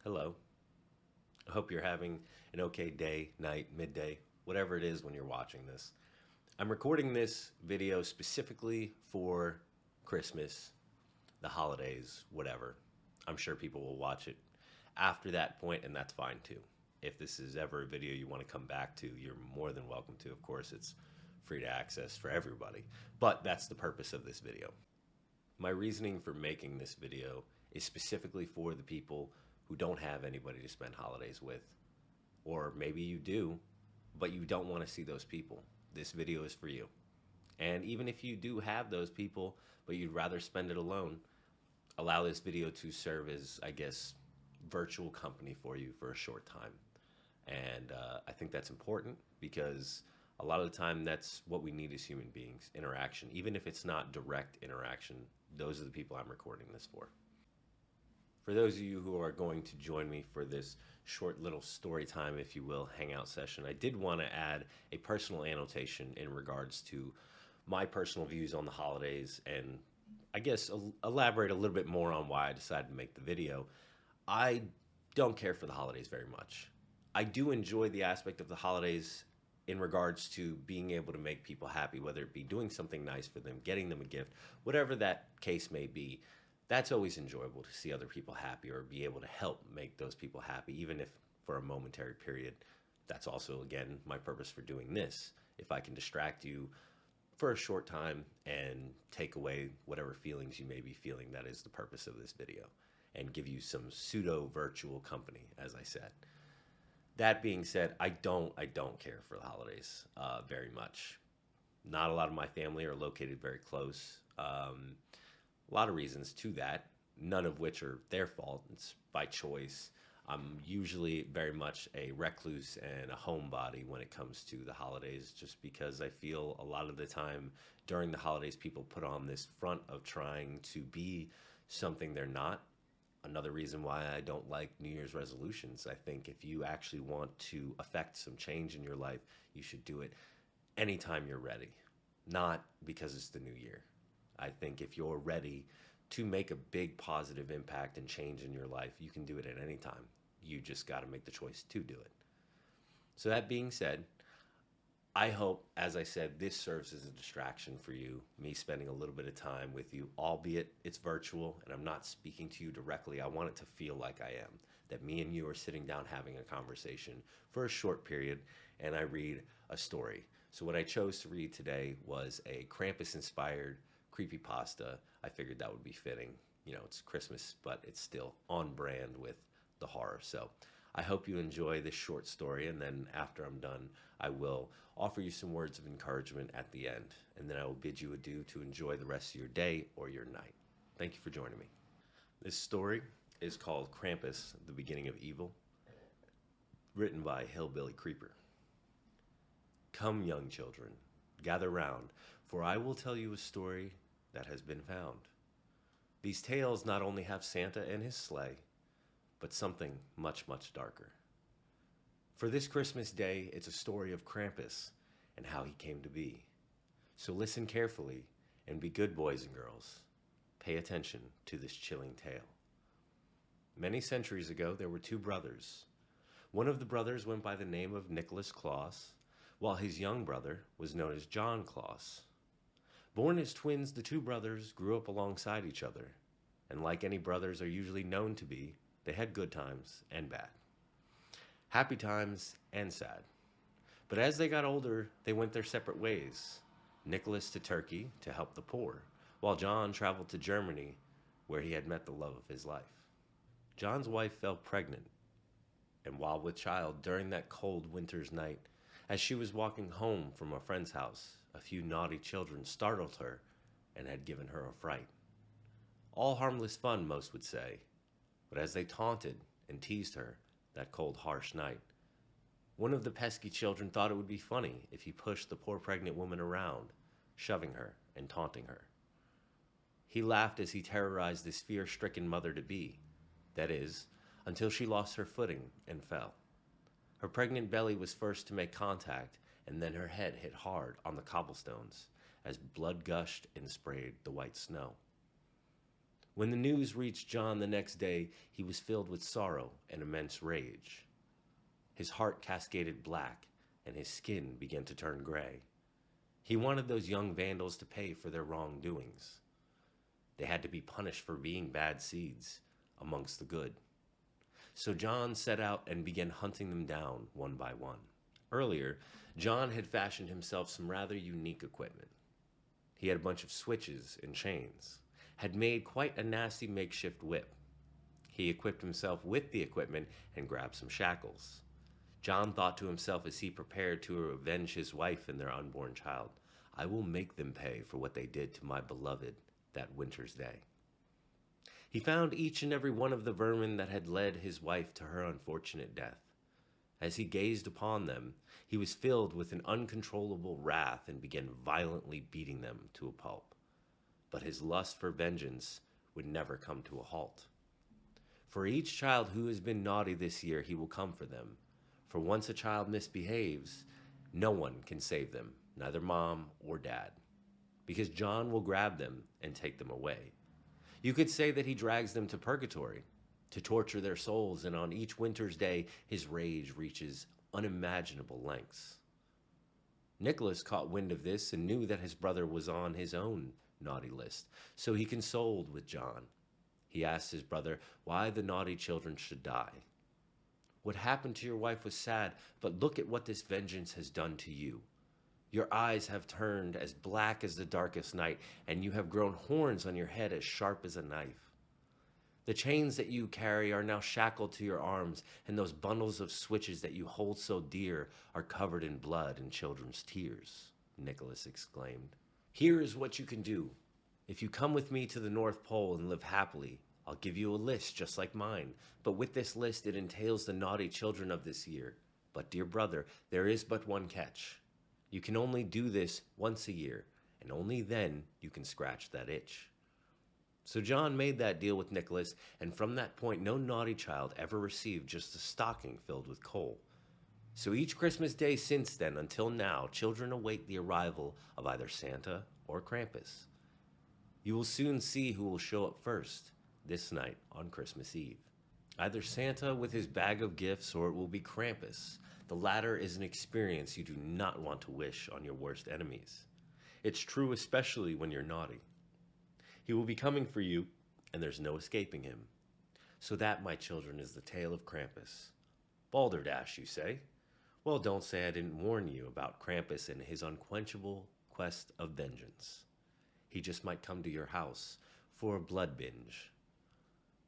Hello. I hope you're having an okay day, night, midday, whatever it is when you're watching this. I'm recording this video specifically for Christmas, the holidays, whatever. I'm sure people will watch it after that point, and that's fine too. If this is ever a video you want to come back to, you're more than welcome to. Of course, it's free to access for everybody, but that's the purpose of this video. My reasoning for making this video is specifically for the people who don't have anybody to spend holidays with. Or maybe you do, but you don't want to see those people. This video is for you. And even if you do have those people, but you'd rather spend it alone, allow this video to serve as, I guess, virtual company for you for a short time. And I think that's important because a lot of the time that's what we need as human beings, interaction. Even if it's not direct interaction, those are the people I'm recording this for. For those of you who are going to join me for this short little story time, if you will, hangout session, I did want to add a personal annotation in regards to my personal views on the holidays and I guess elaborate a little bit more on why I decided to make the video. I don't care for the holidays very much. I do enjoy the aspect of the holidays in regards to being able to make people happy, whether it be doing something nice for them, getting them a gift, whatever that case may be. That's always enjoyable to see other people happy or be able to help make those people happy, even if for a momentary period. That's also, again, my purpose for doing this. If I can distract you for a short time and take away whatever feelings you may be feeling, that is the purpose of this video, and give you some pseudo virtual company, as I said. That being said, I don't care for the holidays very much. Not a lot of my family are located very close. A lot of reasons to that, none of which are their fault. It's by choice. I'm usually very much a recluse and a homebody when it comes to the holidays, just because I feel a lot of the time during the holidays people put on this front of trying to be something they're not. Another reason why I don't like New Year's resolutions. I think if you actually want to affect some change in your life, you should do it anytime you're ready, not because it's the new year. I think if you're ready to make a big positive impact and change in your life, you can do it at any time. You just got to make the choice to do it. So that being said, I hope, as I said, this serves as a distraction for you, me spending a little bit of time with you, albeit it's virtual and I'm not speaking to you directly. I want it to feel like I am, that me and you are sitting down having a conversation for a short period and I read a story. So what I chose to read today was a Krampus-inspired creepypasta. I figured that would be fitting. You know, it's Christmas, but it's still on brand with the horror. So I hope you enjoy this short story, and then after I'm done, I will offer you some words of encouragement at the end, and then I will bid you adieu to enjoy the rest of your day or your night. Thank you for joining me. This story is called Krampus, the Beginning of Evil, written by Hillbilly Creeper. Come, young children, gather round, for I will tell you a story that has been found. These tales not only have Santa and his sleigh, but something much, much darker. For this Christmas day, it's a story of Krampus and how he came to be. So listen carefully and be good boys and girls. Pay attention to this chilling tale. Many centuries ago, there were two brothers. One of the brothers went by the name of Nicholas Claus, while his young brother was known as John Claus. Born as twins, the two brothers grew up alongside each other, and like any brothers are usually known to be, they had good times and bad, happy times and sad. But as they got older, they went their separate ways. Nicholas to Turkey to help the poor, while John traveled to Germany, where he had met the love of his life. John's wife fell pregnant, and while with child during that cold winter's night, as she was walking home from a friend's house, a few naughty children startled her and had given her a fright. All harmless fun, most would say, but as they taunted and teased her that cold, harsh night, one of the pesky children thought it would be funny if he pushed the poor pregnant woman around, shoving her and taunting her. He laughed as he terrorized this fear-stricken mother-to-be, that is, until she lost her footing and fell. Her pregnant belly was first to make contact, and then her head hit hard on the cobblestones as blood gushed and sprayed the white snow. When the news reached John the next day, he was filled with sorrow and immense rage. His heart cascaded black, and his skin began to turn gray. He wanted those young vandals to pay for their wrongdoings. They had to be punished for being bad seeds amongst the good. So John set out and began hunting them down one by one. Earlier, John had fashioned himself some rather unique equipment. He had a bunch of switches and chains, had made quite a nasty makeshift whip. He equipped himself with the equipment and grabbed some shackles. John thought to himself as he prepared to avenge his wife and their unborn child, "I will make them pay for what they did to my beloved that winter's day." He found each and every one of the vermin that had led his wife to her unfortunate death. As he gazed upon them, he was filled with an uncontrollable wrath and began violently beating them to a pulp. But his lust for vengeance would never come to a halt. For each child who has been naughty this year, he will come for them. For once a child misbehaves, no one can save them, neither mom or dad, because John will grab them and take them away. You could say that he drags them to purgatory, to torture their souls, and on each winter's day, his rage reaches unimaginable lengths. Nicholas caught wind of this and knew that his brother was on his own naughty list, so he consoled with John. He asked his brother why the naughty children should die. "What happened to your wife was sad, but look at what this vengeance has done to you. Your eyes have turned as black as the darkest night, and you have grown horns on your head as sharp as a knife. The chains that you carry are now shackled to your arms, and those bundles of switches that you hold so dear are covered in blood and children's tears," Nicholas exclaimed. "Here is what you can do. If you come with me to the North Pole and live happily, I'll give you a list just like mine, but with this list it entails the naughty children of this year. But, dear brother, there is but one catch. You can only do this once a year, and only then you can scratch that itch." So John made that deal with Nicholas, and from that point no naughty child ever received just a stocking filled with coal. So each Christmas day since then until now, children await the arrival of either Santa or Krampus. You will soon see who will show up first this night on Christmas Eve. Either Santa with his bag of gifts, or it will be Krampus. The latter is an experience you do not want to wish on your worst enemies. It's true especially when you're naughty. He will be coming for you, and there's no escaping him. So that, my children, is the tale of Krampus. Balderdash, you say? Well, don't say I didn't warn you about Krampus and his unquenchable quest of vengeance. He just might come to your house for a blood binge.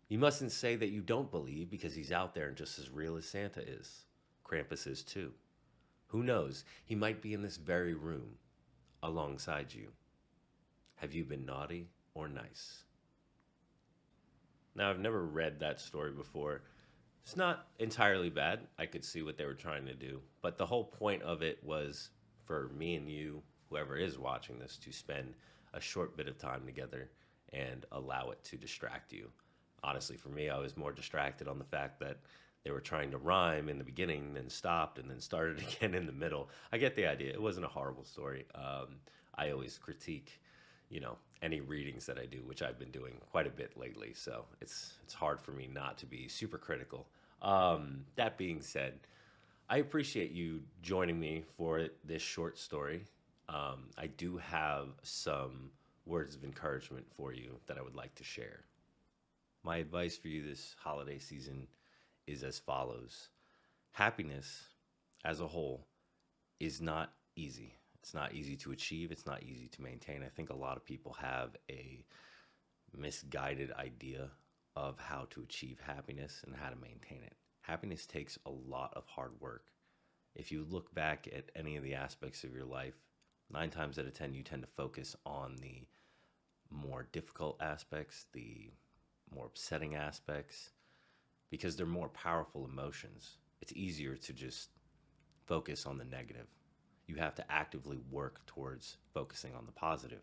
You mustn't say that you don't believe, because he's out there and just as real as Santa is. Krampus is too. Who knows, he might be in this very room, alongside you. Have you been naughty or nice? Now, I've never read that story before. It's not entirely bad. I could see what they were trying to do. But the whole point of it was for me and you, whoever is watching this, to spend a short bit of time together and allow it to distract you. Honestly, for me, I was more distracted on the fact that they were trying to rhyme in the beginning, then stopped, and then started again in the middle. I get the idea. It wasn't a horrible story. I always critique, any readings that I do, which I've been doing quite a bit lately. So it's hard for me not to be super critical. That being said, I appreciate you joining me for this short story. I do have some words of encouragement for you that I would like to share. My advice for you this holiday season is as follows. Happiness as a whole is not easy. It's not easy to achieve. It's not easy to maintain. I think a lot of people have a misguided idea of how to achieve happiness and how to maintain it. Happiness takes a lot of hard work. If you look back at any of the aspects of your life, 9 times out of 10, you tend to focus on the more difficult aspects, the more upsetting aspects, because they're more powerful emotions. It's easier to just focus on the negative. You have to actively work towards focusing on the positive.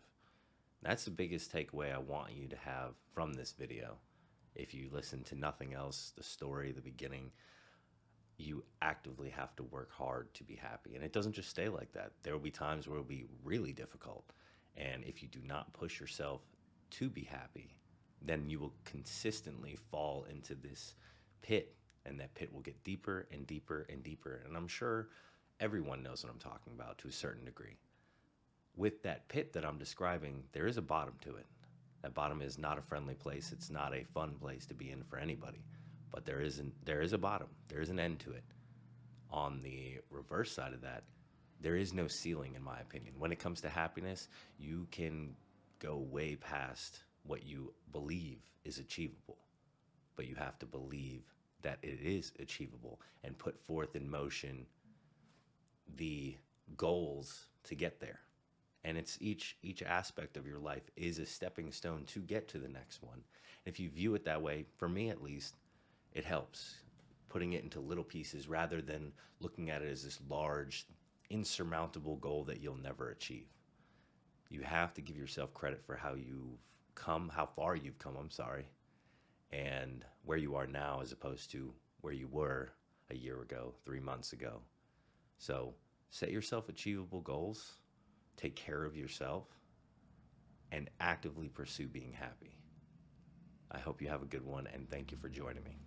That's the biggest takeaway I want you to have from this video. If you listen to nothing else, the story, the beginning, you actively have to work hard to be happy. And it doesn't just stay like that. There will be times where it will be really difficult. And if you do not push yourself to be happy, then you will consistently fall into this pit, and that pit will get deeper and deeper and deeper. And I'm sure everyone knows what I'm talking about to a certain degree. With that pit that I'm describing, there is a bottom to it. That bottom is not a friendly place. It's not a fun place to be in for anybody. But there is a bottom. There is an end to it. On the reverse side of that, there is no ceiling, in my opinion. When it comes to happiness, you can go way past what you believe is achievable. But you have to believe that it is achievable and put forth in motion the goals to get there. And it's each aspect of your life is a stepping stone to get to the next one. And if you view it that way, for me at least, it helps. Putting it into little pieces rather than looking at it as this large, insurmountable goal that you'll never achieve. You have to give yourself credit for how you've come, how far you've come, and where you are now as opposed to where you were a year ago, 3 months ago. So set yourself achievable goals, take care of yourself, and actively pursue being happy. I hope you have a good one, and thank you for joining me.